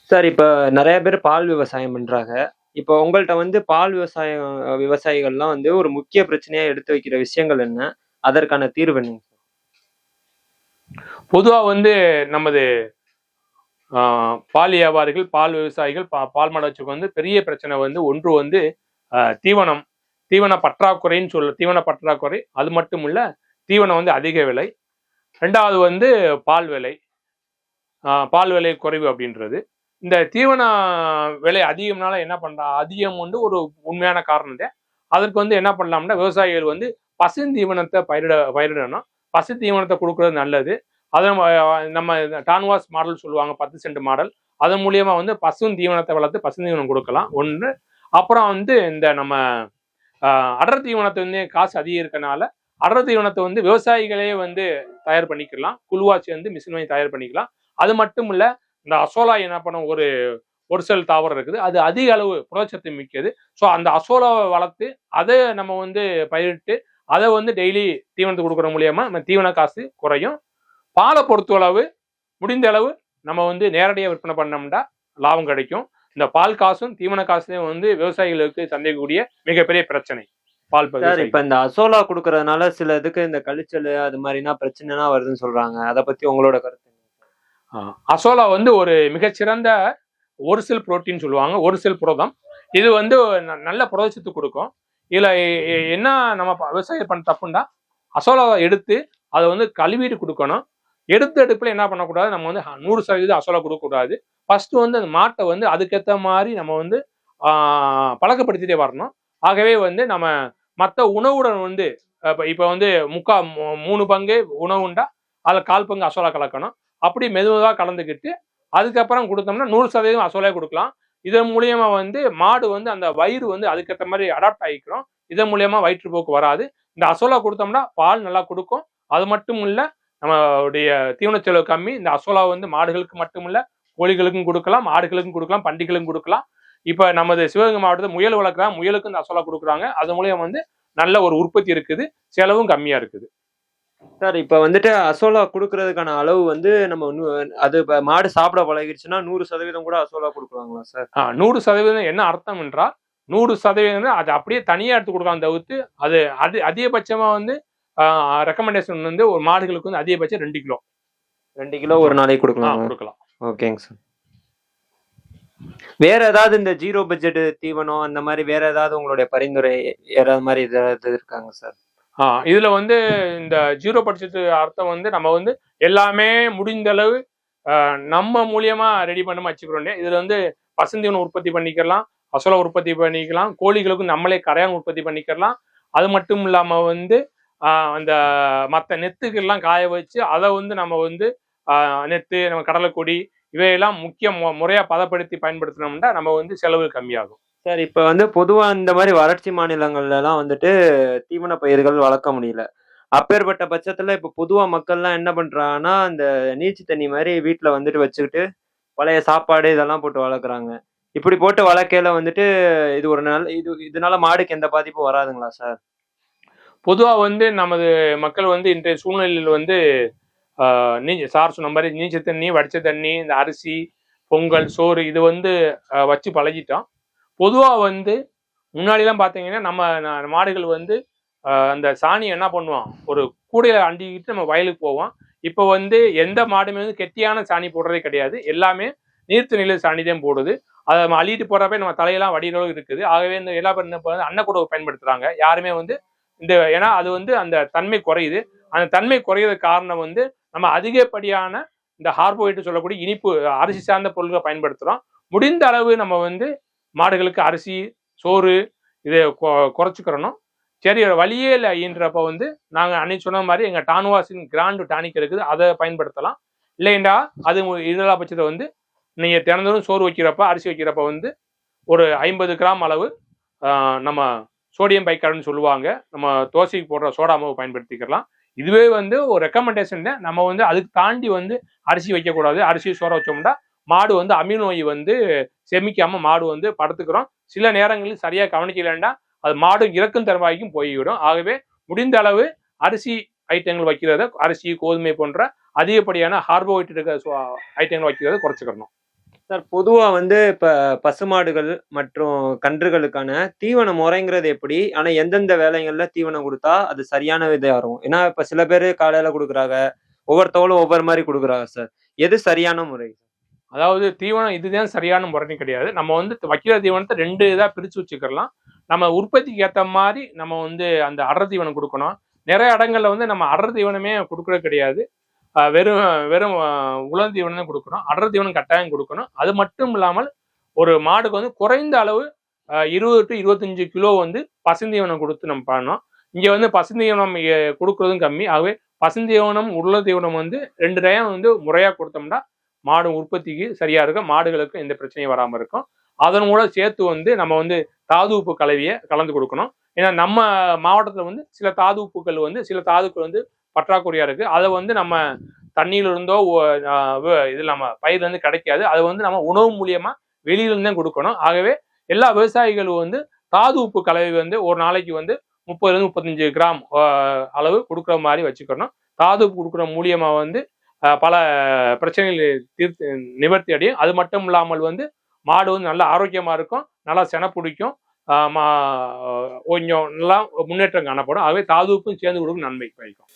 Sir இப்ப நெறைய பேர் பால் விவசாயம் பண்றாங்க. இப்போ உங்கள்ட்ட வந்து பால் விவசாயிகள்லாம் வந்து ஒரு முக்கிய பிரச்சனையா எடுத்து வைக்கிற விஷயங்கள் என்ன? அதற்கான தீர்வு என்னங்க? பொதுவா வந்து நமது பால் வியாபாரிகள், பால் விவசாயிகள், பால் மாடு வச்சுக்க வந்து பெரிய பிரச்சனை வந்து ஒன்று வந்து தீவனம், தீவன பற்றாக்குறைன்னு தீவன பற்றாக்குறை. அது மட்டும் இல்ல, தீவனம் வந்து அதிக விலை. 2வது வந்து பால் விலை. பால் விலை குறைவு அப்படின்றது. இந்த தீவன விலை அதிகம்னால என்ன பண்றா, அதிகம் வந்து ஒரு உண்மையான காரணம் தான். அதற்கு வந்து என்ன பண்ணலாம்னா, விவசாயிகள் வந்து பசுந்தீவனத்தை பயிரிடணும். பசு தீவனத்தை கொடுக்கறது நல்லது. அதை நம்ம டான்வாஸ் மாடல் சொல்லுவாங்க, 10 சென்ட் மாடல். அதன் மூலியமா வந்து தீவனத்தை வளர்த்து பசுந்தீவனம் கொடுக்கலாம் ஒன்று. அப்புறம் வந்து இந்த நம்ம அடர் தீவனத்தை வந்து காசு அதிகம் இருக்கனால அடர் தீவனத்தை வந்து விவசாயிகளே வந்து தயார் பண்ணிக்கலாம். குழுவா சேர்ந்து மிஷின் வாங்கி தயார் பண்ணிக்கலாம். அது மட்டும் இல்ல, இந்த அசோலா என்ன பண்ணும், ஒரு செல் தாவரம் இருக்குது, அது அதிக அளவு புரதச்சத்து மிக்கது. ஸோ அந்த அசோலாவை வளர்த்து அதை நம்ம வந்து பயிரிட்டு அதை வந்து டெய்லி தீவனத்துக்கு கொடுக்குற மூலியமா நம்ம தீவன காசு குறையும். பாலை பொறுத்தளவு முடிந்த அளவு நம்ம வந்து நேரடியாக விற்பனை பண்ணோம்னா லாபம் கிடைக்கும். இந்த பால் காசும் தீவன காசும் வந்து விவசாயிகளுக்கு சந்திக்கக்கூடிய மிகப்பெரிய பிரச்சனை. பால் சார் இப்ப இந்த அசோலா குடுக்கறதுனால சில இதுக்கு இந்த கழிச்சல் அது மாதிரினா பிரச்சனைனா வருதுன்னு சொல்றாங்க. அத பத்தி உங்களோட கருத்து என்ன? அசோலா வந்து ஒரு மிகச்சிறந்த ஒரு செல் புரோட்டீன் சொல்லுவாங்க, ஒரு செல் புரதம். இது வந்து நல்ல புரதச்சத்து கொடுக்கும். இதுல என்ன நம்ம விவசாயம் பண்ண தப்புண்டா, அசோலாவை எடுத்து அதை வந்து கழுவிட்டு கொடுக்கணும். எடுத்த எடுப்புல என்ன பண்ணக்கூடாது, நம்ம வந்து 100% அசோலா கொடுக்கக்கூடாது. ஃபர்ஸ்ட் வந்து அந்த மாட்டை வந்து அதுக்கேற்ற மாதிரி நம்ம வந்து பழக்கப்படுத்திட்டே வரணும். ஆகவே வந்து நம்ம மற்ற உணவுடன் வந்து இப்ப வந்து 3 பங்கு உணவு உண்டா, அதில் 1/4 பங்கு அசோலா கலக்கணும். அப்படி மெதுவாக கலந்துக்கிட்டு அதுக்கப்புறம் கொடுத்தோம்னா 100% அசோலா கொடுக்கலாம். இதன் மூலியமா வந்து மாடு வந்து அந்த வயிறு வந்து அதுக்கேற்ற மாதிரி அடாப்ட் ஆகிக்கிறோம். இதன் மூலியமா வயிற்றுப்போக்கு வராது. இந்த அசோலா கொடுத்தோம்னா பால் நல்லா கொடுக்கும். அது மட்டும் இல்ல, நம்மளுடைய தீவன செலவு கம்மி. இந்த அசோலா வந்து மாடுகளுக்கு மட்டும் இல்ல, கோழிகளுக்கும் கொடுக்கலாம், ஆடுகளுக்கும் கொடுக்கலாம், பண்டிகளுக்கும் கொடுக்கலாம். இப்ப நமது சிவகங்கை மாவட்டத்தில் முயல் வளர்க்குறாங்க, முயலுக்கு இந்த அசோலா கொடுக்குறாங்க. அது மூலியம் வந்து நல்ல ஒரு உற்பத்தி இருக்குது, செலவும் கம்மியா இருக்குது. சார் இப்ப வந்துட்டு அசோலா குடுக்கறதுக்கான அளவு வந்து நம்ம அது மாடு சாப்பிட பழகிடுச்சுன்னா 100% கூட அசோலா குடுக்கலாங்களா சார்? 100% என்ன அர்த்தம் என்றால், 100% அது அப்படியே தனியா எடுத்து கொடுக்கலாம் தவிர்த்து, அது அதிகபட்சமா வந்து ரெக்கமெண்டேஷன் வந்து ஒரு மாடுகளுக்கு வந்து அதிகபட்சம் 2 கிலோ. 2 கிலோ ஒரு நாளைக்கு கொடுக்கலாம். கொடுக்கலாம். ஓகேங்க சார். வேற ஏதாவது இந்த ஜீரோ பட்ஜெட் தீவனம் அந்த மாதிரி வேற ஏதாவது உங்களுடைய பரிந்துரை ஏதாவது மாதிரி ஏதாவது இருக்காங்க சார்? இதுல வந்து இந்த ஜீரோ பட்ஜெட் அர்த்தம் வந்து நம்ம வந்து எல்லாமே முடிந்த அளவு நம்ம மூலியமா ரெடி பண்ணாம வச்சுக்கிறோம். இதுல வந்து பசுந்தீவனம் உற்பத்தி பண்ணிக்கலாம், அசோலா உற்பத்தி பண்ணிக்கலாம், கோழிகளுக்கும் நம்மளே கரையான் உற்பத்தி பண்ணிக்கலாம். அது மட்டும் இல்லாம வந்து அந்த மற்ற நெத்துக்கெல்லாம் காய வச்சு அதை வந்து நம்ம வந்து நெத்து, நம்ம கடலைக்கொடி இவையெல்லாம் முக்கிய முறையா பதப்படுத்தி பயன்படுத்தினோம்னா நம்ம வந்து செலவு கம்மியாகும். சார் இப்ப வந்து பொதுவா இந்த மாதிரி வறட்சி மாநிலங்கள்ல எல்லாம் வந்துட்டு தீவன பயிர்கள் வளர்க்க முடியல. அப்பேற்பட்ட பட்சத்துல இப்ப பொதுவா மக்கள்லாம் என்ன பண்றாங்கன்னா, இந்த நீச்சு தண்ணி மாதிரி வீட்டுல வந்துட்டு வச்சுக்கிட்டு பழைய சாப்பாடு இதெல்லாம் போட்டு வளர்க்குறாங்க. இப்படி போட்டு வளர்க்கையில வந்துட்டு இது ஒரு இதனால மாடுக்கு எந்த பாதிப்பும் வராதுங்களா சார்? பொதுவா வந்து நமது மக்கள் வந்து இன்றைய சூழ்நிலையில் வந்து சார் சொன்ன மாதிரி நீச்ச தண்ணி, வடிச்ச தண்ணி, இந்த அரிசி, பொங்கல், சோறு இது வந்து வச்சு பழகிட்டோம். பொதுவா வந்து முன்னாடிலாம் பார்த்தீங்கன்னா நம்ம மாடுகள் வந்து அந்த சாணி என்ன பண்ணுவோம், ஒரு கூடையில அண்டிக்கிட்டு நம்ம வயலுக்கு போவோம். இப்போ வந்து எந்த மாடுமே வந்து கெட்டியான சாணி போடுறதே கிடையாது. எல்லாமே நீர்த்து நிலை சாணி தான் போடுது. அதை நம்ம அள்ளிட்டு போறப்ப நம்ம தலையெல்லாம் வடிகிறளவு இருக்குது. ஆகவே இந்த எல்லா பேர் என்ன அன்னக்கூடவை பயன்படுத்துறாங்க. யாருமே வந்து ஏன்னா அது வந்து அந்த தன்மை குறையுது. அந்த தன்மை குறையிறதுக்கு காரணம் வந்து நம்ம அதிகப்படியான இந்த கார்போஹைட்ரேட் சொல்லக்கூடிய இனிப்பு அரிசி சார்ந்த பொருட்களை பயன்படுத்துறோம். முடிந்த அளவு நம்ம வந்து மாடுகளுக்கு அரிசி, சோறு இதை குறைச்சிக்கிறணும். சரி, வழியே இல்லை ஈன்றப்ப வந்து நாங்கள் அன்னைக்கு சொன்ன மாதிரி எங்கள் டான்வாஸின் கிராண்டு டானிக் இருக்குது, அதை பயன்படுத்தலாம். இல்லைண்டா அது இதெல்லாம் பட்சத்தை வந்து நீங்கள் தினந்தோறும் சோறு வைக்கிறப்ப, அரிசி வைக்கிறப்ப வந்து ஒரு 50 கிராம் அளவு நம்ம சோடியம் பைகார்பனேட்னு சொல்லுவாங்க, நம்ம தோசைக்கு போடுற சோடா மாவு பயன்படுத்திக்கலாம். இதுவே வந்து ஒரு ரெக்கமெண்டேஷன். நம்ம வந்து அதுக்கு தாண்டி வந்து அரிசி வைக்கக்கூடாது. அரிசி சோற வச்சோம்னா மாடு வந்து அமீன் நோய் வந்து செமிக்காம மாடு வந்து படுத்துக்கிறோம். சில நேரங்களில் சரியா கவனிக்கலைன்னா அது மாடு இறக்கும் தருவாய்க்கும் போய்விடும். ஆகவே முடிந்த அளவு அரிசி ஐட்டங்கள் வைக்கிறத, அரிசி, கோதுமை போன்ற அதிகப்படியான கார்போஹைட்ரேட் ஐட்டங்கள் வைக்கிறத குறைச்சிக்கணும். சார் பொதுவா வந்து இப்ப பசுமாடுகள் மற்றும் கன்றுகளுக்கான தீவன முறைங்கிறது எப்படி? ஆனா எந்தெந்த வேளைகள்ல தீவனம் குடுத்தா அது சரியான இதா இருக்கும்? ஏன்னா இப்ப சில பேரு காலையில குடுக்குறாங்க. ஒவ்வொருத்தவங்களும் ஒவ்வொரு மாரி குடுக்குறாங்க சார். எது சரியான முறை? அதாவது தீவனம் இதுதான் சரியான முறைன்னு கிடையாது. நம்ம வந்து வைக்கிற தீவனத்த 2 இதா பிரிச்சு வச்சுக்கிறலாம். நம்ம உற்பத்திக்கு ஏத்த மாரி நம்ம வந்து அந்த அடர் தீவனம் குடுக்கணும். நெறைய இடங்கள்ல வந்து நம்ம அடர் தீவனமே குடுக்குறது கிடையாது. வெறும் வெறும் உலர் தீவனம் தான் குடுக்கணும். அடர் தீவனம் கட்டாயம் குடுக்கணும். அது மட்டும் இல்லாமல் ஒரு மாடுக்கு வந்து குறைந்த அளவு 20 டூ 25 கிலோ வந்து பசுந்தீவனம் குடுத்து நம்ம பண்ணணும். இங்க வந்து பசுந்தீவனம் குடுக்குறதும் கம்மி. ஆகவே பசுந்தீவனம், உலர் தீவனம் வந்து 2 டயம் வந்து முறையா குடுத்தோம்னா, மாடு உற்பத்திக்கு சரியா இருக்கும். மாடுகளுக்கு எந்த பிரச்சனையும் வராம இருக்கும். அதன் கூட சேர்த்து வந்து நம்ம வந்து தாது உப்பு கலவைய கலந்து குடுக்கணும். ஏன்னா நம்ம மாவட்டத்துல வந்து சில தாது உப்புக்கள் வந்து சில தாதுக்கள் வந்து பற்றாக்குறையா இருக்கு. அத வந்து நம்ம தண்ணீல இருந்தோ இது நம்ம பயிர்ல இருந்து கிடைக்காது. அது வந்து நம்ம உணவு மூலியமா வெளியில இருந்து தான் குடுக்கணும். ஆகவே எல்லா விவசாயிகளும் வந்து தாது உப்பு கலவை வந்து ஒரு நாளைக்கு வந்து 30 35 கிராம் அளவு குடுக்குற மாரி வச்சுக்கணும். தாது உப்பு குடுக்குற மூலியமா வந்து பல பிரச்சனைகள் தீர்த்து நிவர்த்தி அடையும். அது மட்டும் இல்லாமல் வந்து மாடு வந்து நல்லா ஆரோக்கியமா இருக்கும். நல்லா செனை பிடிக்கும். கொஞ்சம் நல்லா முன்னேற்றம் காணப்படும். ஆகவே தாது உப்பும் சேர்ந்து கொடுக்கும் நன்மை பயக்கும்.